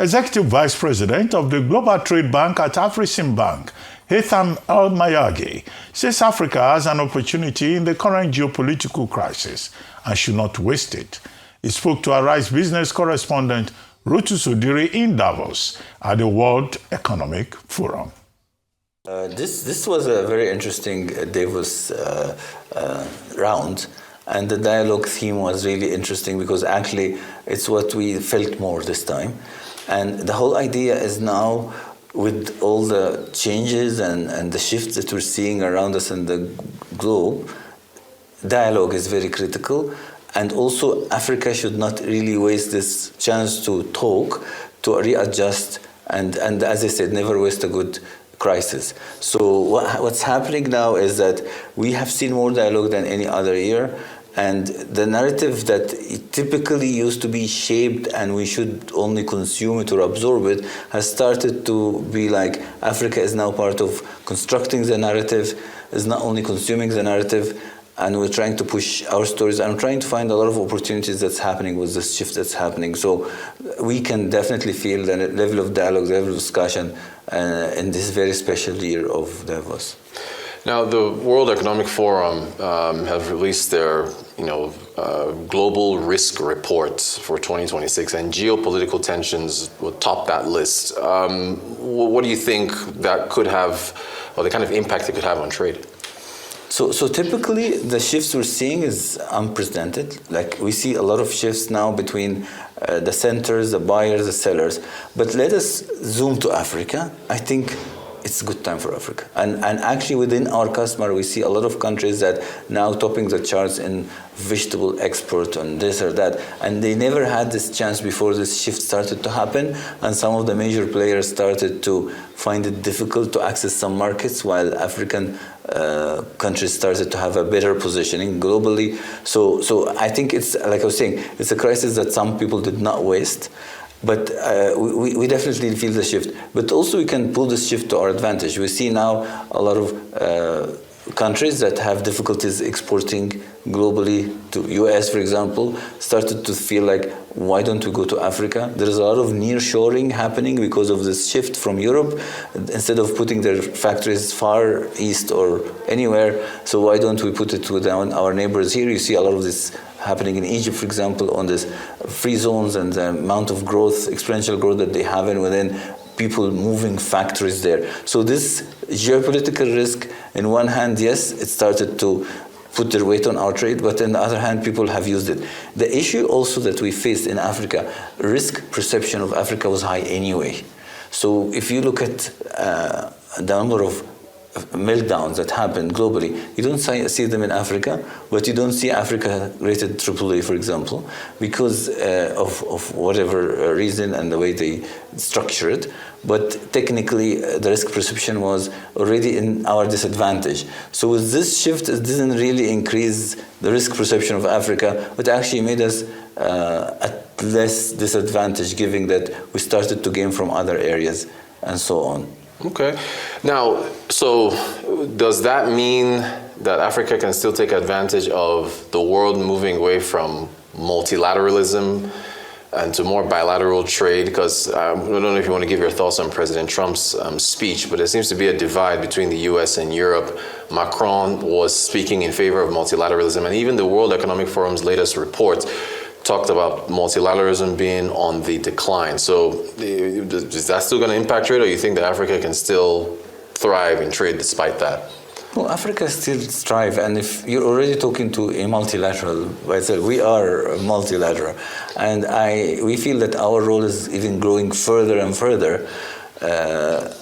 Executive Vice President of the Global Trade Bank at Afreximbank, Haitham El-Mayagi, says Africa has an opportunity in the current geopolitical crisis and should not waste it. He spoke to Arise business correspondent Rutu Sudiri in Davos at the World Economic Forum. This was a very interesting Davos round, and the dialogue theme was really interesting because actually it's what we felt more this time. And the whole idea is now, with all the changes and the shifts that we're seeing around us in the globe, dialogue is very critical. And also Africa should not really waste this chance to talk, to readjust, and as I said, never waste a good crisis. So what's happening now is that we have seen more dialogue than any other year, and the narrative that typically used to be shaped and we should only consume it or absorb it has started to be like Africa is now part of constructing the narrative, is not only consuming the narrative, and we're trying to push our stories. I'm trying to find a lot of opportunities that's happening with this shift that's happening. So we can definitely feel the level of dialogue, the level of discussion in this very special year of Davos. Now, the World Economic Forum have released their, global risk report for 2026, and geopolitical tensions will top that list. What do you think that could have, or the kind of impact it could have on trade? So typically, the shifts we're seeing is unprecedented. Like, we see a lot of shifts now between the centers, the buyers, the sellers. But let us zoom to Africa. I think it's a good time for Africa. And actually within our customer, we see a lot of countries that now topping the charts in vegetable export and this or that. And they never had this chance before this shift started to happen. And some of the major players started to find it difficult to access some markets, while African countries started to have a better positioning globally. So I think it's, like I was saying, it's a crisis that some people did not waste. But we definitely feel the shift. But also we can pull this shift to our advantage. We see now a lot of countries that have difficulties exporting globally to US, for example, started to feel like, why don't we go to Africa? There is a lot of nearshoring happening because of this shift from Europe. Instead of putting their factories far east or anywhere, so why don't we put it with our neighbors here? You see a lot of this happening in Egypt, for example, on this free zones and the amount of growth, exponential growth that they have, and within people moving factories there. So this geopolitical risk, in one hand, yes, it started to put their weight on our trade, but on the other hand, people have used it. The issue also that we faced in Africa, risk perception of Africa was high anyway. So if you look at the number of meltdowns that happen globally, you don't see them in Africa, but you don't see Africa rated AAA, for example, because of whatever reason and the way they structure it. But technically, the risk perception was already in our disadvantage. So with this shift, it didn't really increase the risk perception of Africa, but actually made us at less disadvantage, given that we started to gain from other areas and so on. Okay. Now, so does that mean that Africa can still take advantage of the world moving away from multilateralism and to more bilateral trade? Because I don't know if you want to give your thoughts on President Trump's speech, but there seems to be a divide between the US and Europe. Macron was speaking in favor of multilateralism, and even the World Economic Forum's latest report talked about multilateralism being on the decline. So is that still going to impact trade, or you think that Africa can still thrive in trade despite that? Well, Africa still strive, and if you're already talking to a multilateral, we are multilateral, and we feel that our role is even growing further and further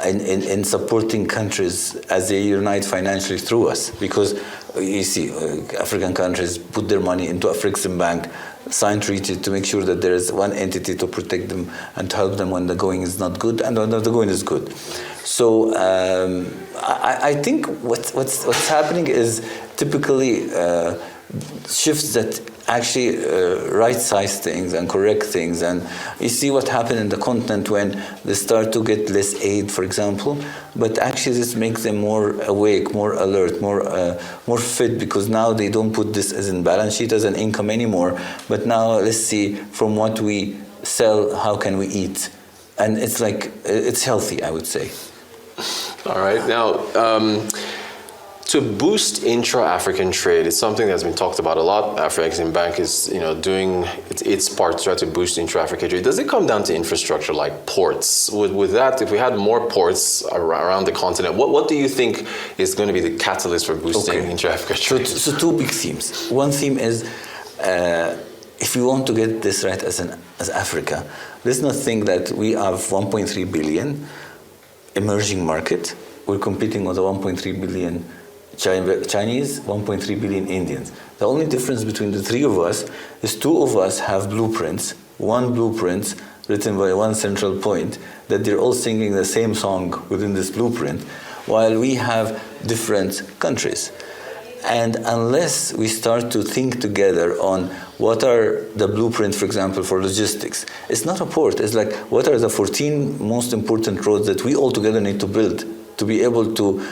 in supporting countries as they unite financially through us. Because you see, African countries put their money into Afreximbank, sign treaty to make sure that there is one entity to protect them and to help them when the going is not good and when the going is good. So I think what's happening is typically shifts that actually right-size things and correct things. And you see what happened in the continent when they start to get less aid, for example, but actually this makes them more awake, more alert, more fit, because now they don't put this as in balance sheet as an income anymore, but now let's see from what we sell, how can we eat? and it's like, it's healthy, I would say. All right. Now, to boost intra-African trade, it's something that's been talked about a lot. Afreximbank is, doing its part to try to boost intra-African trade. Does it come down to infrastructure like ports? With that, if we had more ports around the continent, what do you think is going to be the catalyst for boosting intra-African trade? So two big themes. One theme is, if we want to get this right as Africa, let's not think that we have 1.3 billion emerging market. We're competing with the 1.3 billion Chinese, 1.3 billion Indians. The only difference between the three of us is two of us have blueprints, one blueprint written by one central point, that they're all singing the same song within this blueprint, while we have different countries. And unless we start to think together on what are the blueprint, for example, for logistics, it's not a port, it's like what are the 14 most important roads that we all together need to build to be able to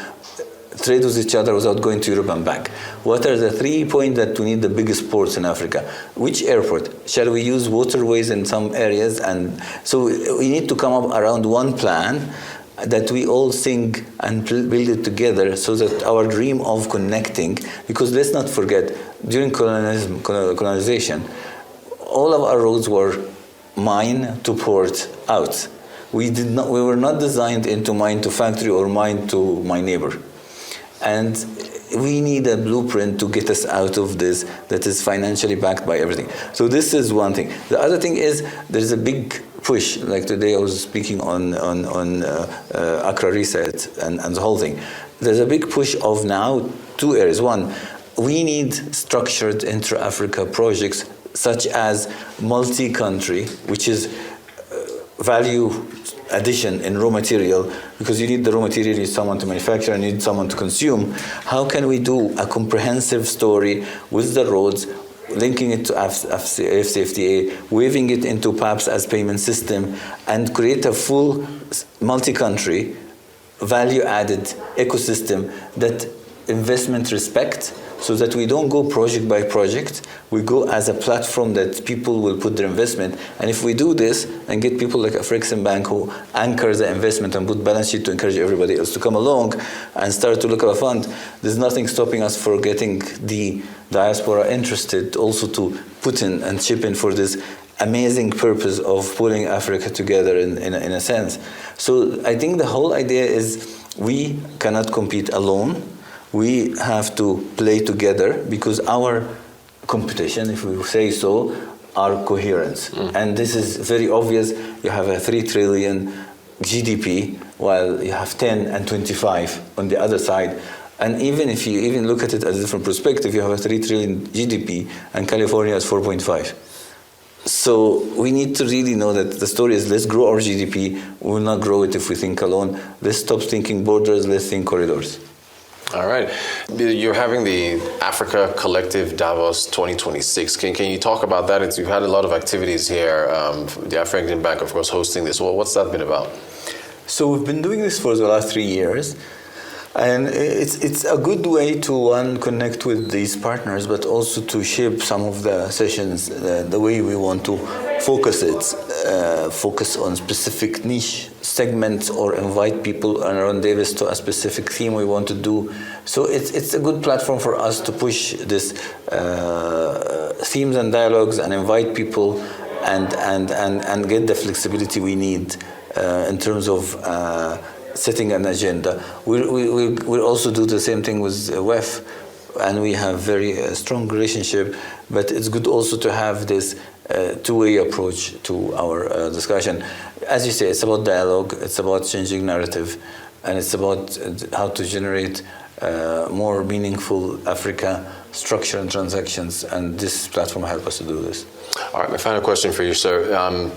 trade with each other without going to Europe and back. What are the 3 points that we need the biggest ports in Africa? Which airport? Shall we use waterways in some areas? And so we need to come up around one plan that we all sing and build it together, so that our dream of connecting, because let's not forget, during colonization, all of our roads were mine to port out. We were not designed into mine to factory or mine to my neighbor. And we need a blueprint to get us out of this that is financially backed by everything. So this is one thing. The other thing is there's a big push. Like today I was speaking on Accra Reset and the whole thing. There's a big push of now two areas. One, we need structured intra-Africa projects such as multi-country, which is value addition in raw material, because you need the raw material, you need someone to manufacture, and you need someone to consume. How can we do a comprehensive story with the roads, linking it to FCFTA, weaving it into PAPS as payment system, and create a full multi-country value-added ecosystem that investment respect, so that we don't go project by project, we go as a platform that people will put their investment. And if we do this and get people like Afreximbank who anchor the investment and put balance sheet to encourage everybody else to come along and start to look at a fund, there's nothing stopping us for getting the diaspora interested also to put in and chip in for this amazing purpose of pulling Africa together in a sense. So I think the whole idea is we cannot compete alone. We have to play together, because our competition, if we say so, are coherence. And this is very obvious. You have a 3 trillion GDP, while you have 10 and 25 on the other side. And even if you even look at it as a different perspective, you have a 3 trillion GDP and California has 4.5. So we need to really know that the story is, let's grow our GDP. We will not grow it if we think alone. Let's stop thinking borders, let's think corridors. All right. You're having the Africa Collective Davos 2026. Can you talk about that? You've had a lot of activities here. The Afreximbank, of course, hosting this. What's that been about? So we've been doing this for the last 3 years. And it's a good way to, one, connect with these partners, but also to shape some of the sessions the way we want to focus it. Focus on specific niche segments or invite people around Davis to a specific theme we want to do. So it's a good platform for us to push this themes and dialogues and invite people and get the flexibility we need in terms of setting an agenda. We also do the same thing with WEF, and we have very strong relationship, but it's good also to have this two-way approach to our discussion. As you say, it's about dialogue, it's about changing narrative, and it's about how to generate more meaningful Africa structure and transactions, and this platform helps us to do this. All right, my final question for you, sir.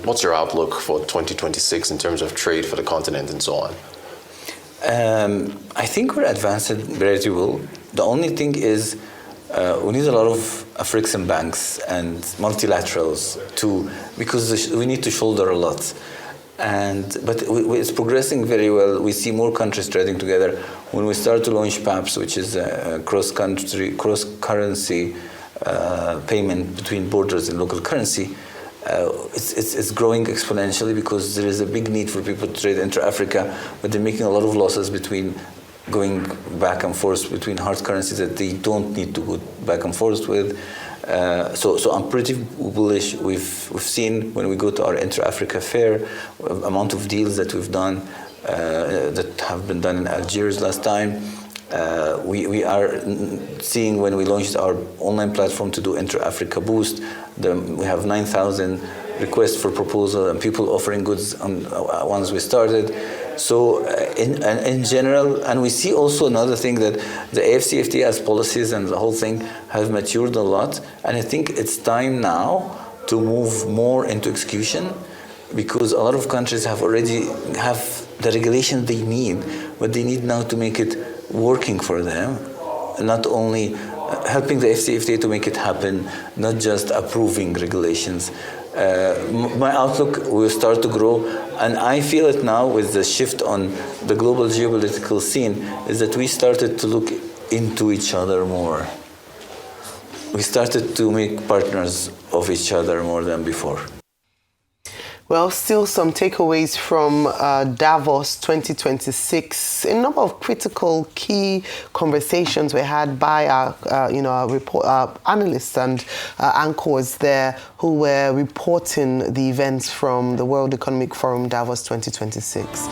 What's your outlook for 2026 in terms of trade for the continent and so on? I think we're advancing very well. The only thing is we need a lot of Afreximbanks and multilaterals because we need to shoulder a lot. But it's progressing very well. We see more countries trading together. When we start to launch PAPS, which is a cross-currency payment between borders in local currency, it's growing exponentially because there is a big need for people to trade intra-Africa, but they're making a lot of losses between going back and forth between hard currencies that they don't need to go back and forth with. So I'm pretty bullish. We've seen when we go to our Intra-Africa fair, amount of deals that we've done that have been done in Algiers last time. We are seeing when we launched our online platform to do Intra-Africa Boost, we have 9,000 requests for proposal and people offering goods on once we started. So in general, and we see also another thing that the AFCFTA's policies and the whole thing have matured a lot, and I think it's time now to move more into execution, because a lot of countries already have the regulation they need, but they need now to make it working for them, not only helping the AFCFTA to make it happen, not just approving regulations. My outlook will start to grow, and I feel it now with the shift on the global geopolitical scene, is that we started to look into each other more. We started to make partners of each other more than before. Well, still some takeaways from Davos 2026. A number of critical, key conversations were had by our analysts and anchors there who were reporting the events from the World Economic Forum Davos 2026.